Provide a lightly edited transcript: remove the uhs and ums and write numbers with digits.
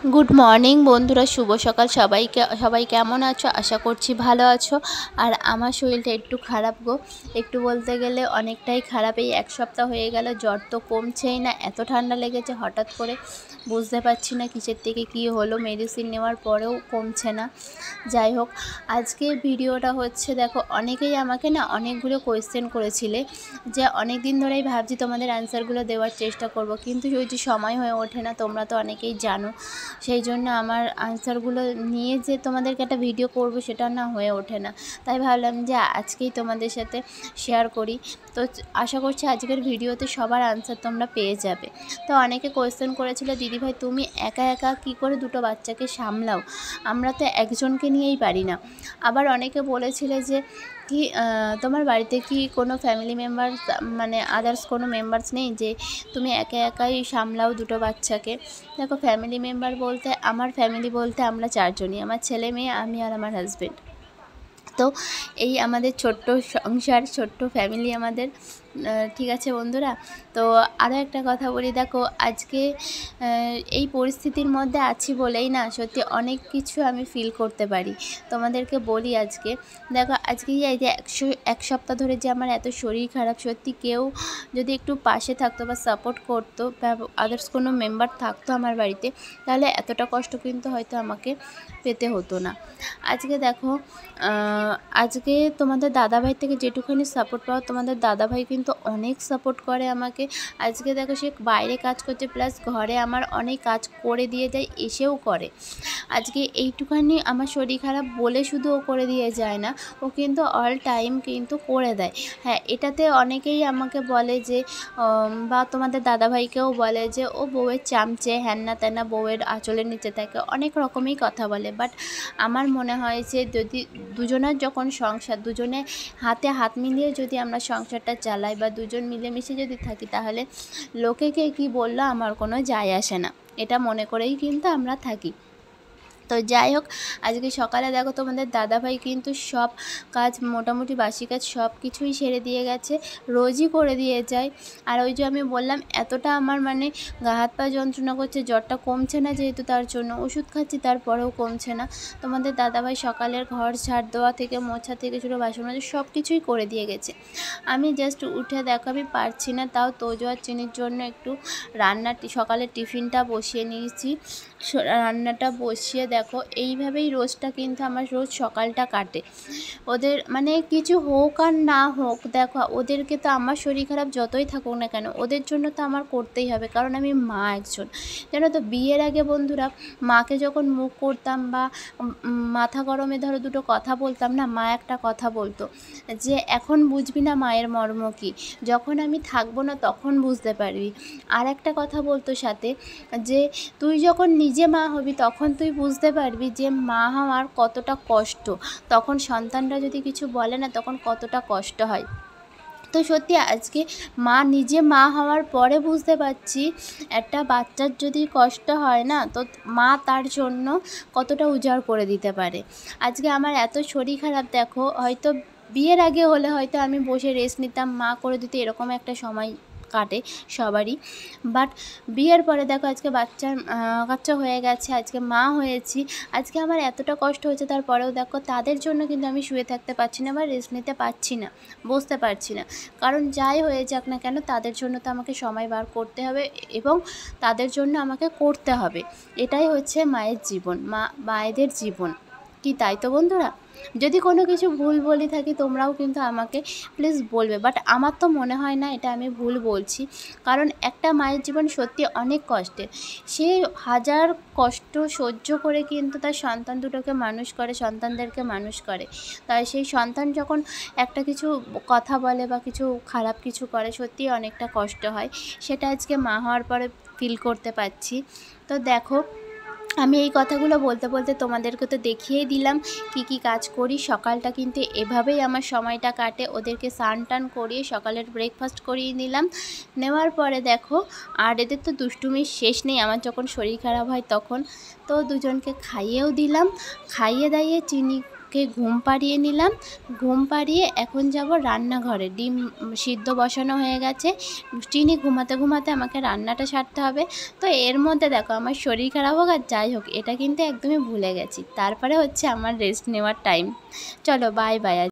Good morning बंधुरा शुभ सकाल सबाई केमन आछो आशा करछि भालो आछो। और आमार शरीरटा एकटू खराब गो, एकटू बोलते गेले अनेकटाई खराब। এই এক সপ্তাহ হয়ে গেল, জ্বর তো কমছেই না, এত ঠান্ডা লেগেছে হঠাৎ করে, বুঝতে পারছি না কিসের থেকে কি হলো। মেডিসিন নেওয়ার পরেও কমছে না। যাই হোক, আজকে ভিডিওটা হচ্ছে দেখো, অনেকেই আমাকে না অনেকগুলো কোয়েশ্চেন করেছিলে, যে অনেক দিন ধরেই ভাবছি তোমাদের অ্যান্সারগুলো দেওয়ার চেষ্টা করব, কিন্তু ওই যে সময় হয়ে ওঠে না, তোমরা তো অনেকেই জানো। সেই জন্য আমার আনসারগুলো নিয়ে যে তোমাদেরকে একটা ভিডিও করব সেটা না হয়ে ওঠে না। তাই ভাবলাম যে আজকেই তোমাদের সাথে শেয়ার করি। তো আশা করছি আজকের ভিডিওতে সবার আনসার তোমরা পেয়ে যাবে। তো অনেকে কোয়েশ্চেন করেছিল, দিদিভাই তুমি একা একা কী করে দুটো বাচ্চাকে সামলাও, আমরা তো একজনকে নিয়েই পারি না। আবার অনেকে বলেছিলে যে কি তোমার বাড়িতে কি কোনো ফ্যামিলি মেম্বার মানে আদার্স কোনো মেম্বার্স নেই, যে তুমি একা একাই সামলাও দুটো বাচ্চাকে। দেখো, ফ্যামিলি মেম্বার বলতে আমার ফ্যামিলি বলতে আমরা চারজনই, আমার ছেলে মেয়ে, আমি আর আমার হাজব্যান্ড। তো এই আমাদের ছোট্ট সংসার, ছোট্ট ফ্যামিলি আমাদের। ঠিক আছে বন্ধুরা, তো আরও একটা কথা বলি, দেখো আজকে এই পরিস্থিতির মধ্যে আছি বলেই না সত্যি অনেক কিছু আমি ফিল করতে পারি। তোমাদেরকে বলি আজকে, দেখো আজকে এই যে এক সপ্তাহ ধরে যে আমার এত শরীর খারাপ, সত্যি কেউ যদি একটু পাশে থাকতো বা সাপোর্ট করতো বা আদার্স কোনো মেম্বার থাকতো আমার বাড়িতে, তাহলে এতটা কষ্ট কিন্তু হয়তো আমাকে পেতে হতো না। আজকে দেখো, আজকে তোমাদের দাদাভাই থেকে যেটুখানি সাপোর্ট পাওয়া, তোমাদের দাদাভাই কিন্তু অনেক সাপোর্ট করে আমাকে। আজকে দেখো, সে বাইরে কাজ করছে প্লাস ঘরে আমার অনেক কাজ করে দিয়ে যায়, এসেও করে। আজকে এইটুখানি আমার শরীর খারাপ বলে শুধু ও করে দিয়ে যায় না, ও কিন্তু অল টাইম কিন্তু করে দেয়। হ্যাঁ, এটাতে অনেকেই আমাকে বলে যে বা তোমাদের দাদাভাইকেও বলে যে ও বউয়ের চামচে, হ্যান্না ত্যানা, বউয়ের আঁচলের নিচে থাকে, অনেক রকমই কথা বলে। বাট আমার মনে হয় যে যদি দুজনের যখন সংসার, দুজনে হাতে হাত মিলিয়ে যদি আমরা সংসারটা চালাই বা দুজন মিলেমিশে যদি থাকি, তাহলে লোকে কে কী বললো আমার কোনো যায় আসে না, এটা মনে করেই কিন্তু আমরা থাকি। তো যাই হোক, আজকে সকালে দেখো তোমাদের দাদাভাই কিন্তু সব কাজ, মোটামুটি বাসি কাজ সব কিছুই সেরে দিয়ে গেছে, রোজই করে দিয়ে যায়। আর ওই যে আমি বললাম এতটা আমার মানে গা হাত পা যন্ত্রণা করছে, জ্বরটা কমছে না, যেহেতু তার জন্য ওষুধ খাচ্ছি তারপরেও কমছে না। তোমাদের দাদাভাই সকালের ঘর ঝাড় দেওয়া থেকে মোছা থেকে ছোটো বাসন মাজা সব কিছুই করে দিয়ে গেছে। আমি জাস্ট উঠে দেখো, আমি পারছি না, তাও তোজো আর চিনির জন্য একটু সকালের টিফিনটা বসিয়ে নিয়েছি। রান্নাটা বসিয়ে দেখো, এইভাবেই রোজটা কিন্তু আমার রোজ সকালটা কাটে। ওদের মানে কিছু হোক আর না হোক, দেখো ওদেরকে তো আমার শরীর খারাপ যতই থাকুক না কেন, ওদের জন্য তো আমার করতেই হবে, কারণ আমি মা একজন। জানো তো, বিয়ের আগে বন্ধুরা মাকে যখন মুখ করতাম বা মাথা গরমে ধরো দুটো কথা বলতাম না, মা একটা কথা বলতো যে এখন বুঝবি না মায়ের মর্ম কী, যখন আমি থাকবো না তখন বুঝতে পারবি। আর একটা কথা বলতো সাথে, যে তুই যখন নিজে মা হবি তখন তুই বুঝতে পারবি যে মা হওয়ার কতটা কষ্ট, তখন সন্তানরা যদি কিছু বলে না তখন কতটা কষ্ট হয়। তো সত্যি আজকে নিজে মা হওয়ার পরে বুঝতে পারছি, একটা বাচ্চার যদি কষ্ট হয় না, তো মা তার জন্য কতটা উজাড় করে দিতে পারে। আজকে আমার এত শরীর খারাপ, দেখো হয়তো বিয়ের আগে হলে হয়তো আমি বসে রেস্ট নিতাম, মা করে দিতে, এরকম একটা সময় কাটে সবারই। বাট বিয়ের পরে দেখো আজকে বাচ্চা হয়ে গেছে, আজকে মা হয়েছি, আজকে আমার এতটা কষ্ট হচ্ছে, তারপরেও দেখো তাদের জন্য কিন্তু আমি শুয়ে থাকতে পারছি না বা রেস্ট নিতে পারছি না, বসতে পারছি না। কারণ যাই হয়ে যাক না কেন, তাদের জন্য তো আমাকে সময় বার করতে হবে এবং তাদের জন্য আমাকে করতে হবে। এটাই হচ্ছে মায়ের জীবন, মায়েদের জীবন কি, তাই তো বন্ধুরা? যদি কোনো কিছু ভুল বলে থাকি তোমরাও কিন্তু আমাকে প্লিজ বলবে, বাট আমার তো মনে হয় না এটা আমি ভুল বলছি। কারণ একটা মায়ের জীবন সত্যি অনেক কষ্টের, সে হাজার কষ্ট সহ্য করে কিন্তু তার সন্তান দুটোকে মানুষ করে, সন্তানদেরকে মানুষ করে। তাই সেই সন্তান যখন একটা কিছু কথা বলে বা কিছু খারাপ কিছু করে, সত্যিই অনেকটা কষ্ট হয়। সেটা আজকে মা হওয়ার পরে ফিল করতে পারছি। তো দেখো, আমি এই কথাগুলো বলতে বলতে তোমাদেরকে তো দেখিয়েই দিলাম কি কি কাজ করি। সকালটা কিন্তু এভাবেই আমার সময়টা কাটে, ওদেরকে স্নান টান করিয়ে সকালের ব্রেকফাস্ট করিয়ে নিলাম। নেওয়ার পরে দেখো, আর এদের তো দুষ্টুমির শেষ নেই, আমার যখন শরীর খারাপ হয় তখন তো দুজনকে খাইয়েও দিলাম। খাইয়ে দাইয়ে চিনি ওকে ঘুম পাড়িয়ে নিলাম। ঘুম পাড়িয়ে এখন যাব রান্নাঘরে। ডিম সিদ্ধ বসানো হয়ে গেছে। চিনি ঘুমাতে ঘুমাতে আমাকে রান্নাটা সারতে হবে। তো এর মধ্যে দেখো আমার শরীর খারাপ হোক আর যাই হোক, এটা কিন্তু একদমই ভুলে গেছি। তারপরে হচ্ছে আমার রেস্ট নেওয়ার টাইম। চলো বাই বাই।